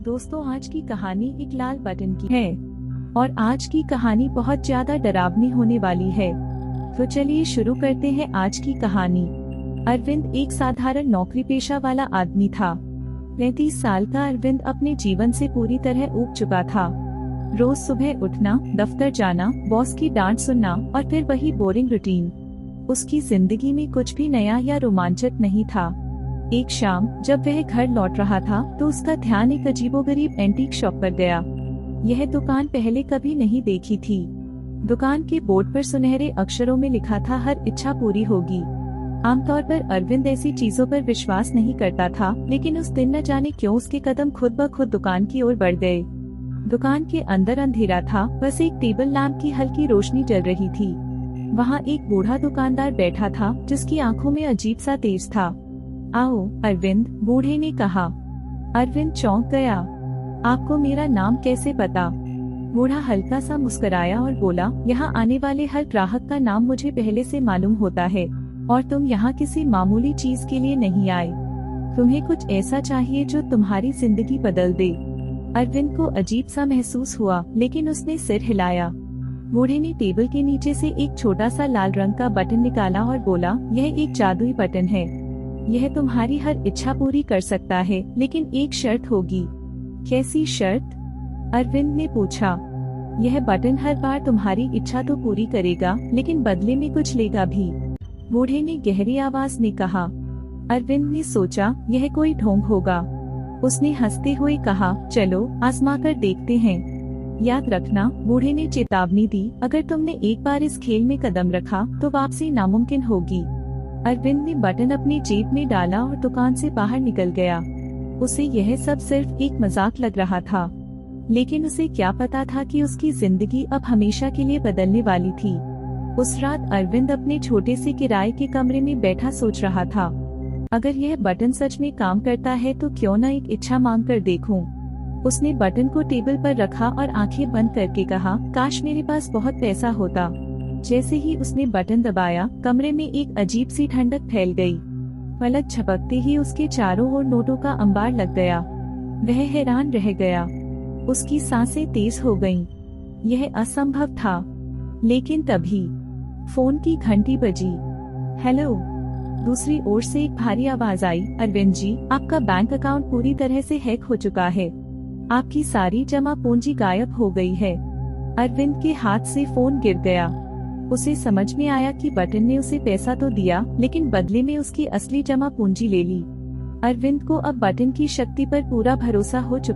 दोस्तों, आज की कहानी एक लाल बटन की है और आज की कहानी बहुत ज्यादा डरावनी होने वाली है। तो चलिए शुरू करते हैं आज की कहानी। अरविंद एक साधारण नौकरी पेशा वाला आदमी था। 35 साल का अरविंद अपने जीवन से पूरी तरह ऊब चुका था। रोज सुबह उठना, दफ्तर जाना, बॉस की डांट सुनना और फिर वही बोरिंग रूटीन। उसकी जिंदगी में कुछ भी नया या रोमांचक नहीं था। एक शाम जब वह घर लौट रहा था तो उसका ध्यान एक अजीबोगरीब एंटीक शॉप पर गया। यह दुकान पहले कभी नहीं देखी थी। दुकान के बोर्ड पर सुनहरे अक्षरों में लिखा था, हर इच्छा पूरी होगी। आमतौर पर अरविंद ऐसी चीजों पर विश्वास नहीं करता था, लेकिन उस दिन न जाने क्यों उसके कदम खुद ब खुद दुकान की ओर बढ़ गए। दुकान के अंदर अंधेरा था, बस एक टेबल लैंप की हल्की रोशनी जल रही थी। वहाँ एक बूढ़ा दुकानदार बैठा था जिसकी आंखों में अजीब सा तेज था। आओ अरविंद, बूढ़े ने कहा। अरविंद चौंक गया। आपको मेरा नाम कैसे पता? बूढ़ा हल्का सा मुस्कुराया और बोला, यहाँ आने वाले हर ग्राहक का नाम मुझे पहले से मालूम होता है और तुम यहाँ किसी मामूली चीज के लिए नहीं आए। तुम्हें कुछ ऐसा चाहिए जो तुम्हारी जिंदगी बदल दे। अरविंद को अजीब सा महसूस हुआ, लेकिन उसने सिर हिलाया। बूढ़े ने टेबल के नीचे से एक छोटा सा लाल रंग का बटन निकाला और बोला, यह एक जादुई बटन है। यह तुम्हारी हर इच्छा पूरी कर सकता है, लेकिन एक शर्त होगी। कैसी शर्त? अरविंद ने पूछा। यह बटन हर बार तुम्हारी इच्छा तो पूरी करेगा, लेकिन बदले में कुछ लेगा भी। बूढ़े ने गहरी आवाज में कहा। अरविंद ने सोचा, यह कोई ढोंग होगा। उसने हंसते हुए कहा, चलो आजमा कर देखते हैं। याद रखना, बूढ़े ने चेतावनी दी, अगर तुमने एक बार इस खेल में कदम रखा तो वापसी नामुमकिन होगी। अरविंद ने बटन अपनी जेब में डाला और दुकान से बाहर निकल गया। उसे यह सब सिर्फ एक मजाक लग रहा था, लेकिन उसे क्या पता था कि उसकी जिंदगी अब हमेशा के लिए बदलने वाली थी। उस रात अरविंद अपने छोटे से किराए के कमरे में बैठा सोच रहा था, अगर यह बटन सच में काम करता है तो क्यों न एक इच्छा मांग कर देखूं। उसने बटन को टेबल पर रखा और आंखें बंद करके कहा, काश मेरे पास बहुत पैसा होता। जैसे ही उसने बटन दबाया, कमरे में एक अजीब सी ठंडक फैल गई। पलक झपकते ही उसके चारों ओर नोटों का अंबार लग गया। वह हैरान रह गया। उसकी सांसें तेज हो गईं। यह असंभव था, लेकिन तभी फोन की घंटी बजी। हेलो, दूसरी ओर से एक भारी आवाज आई, अरविंद जी, आपका बैंक अकाउंट पूरी तरह से हैक हो चुका है। आपकी सारी जमा पूंजी गायब हो गई है। अरविंद के हाथ से फोन गिर गया। उसे समझ में आया कि बटन ने उसे पैसा तो दिया, लेकिन बदले में उसकी असली जमा पूंजी ले ली। अरविंद को अब बटन की शक्ति पर पूरा भरोसा हो चुका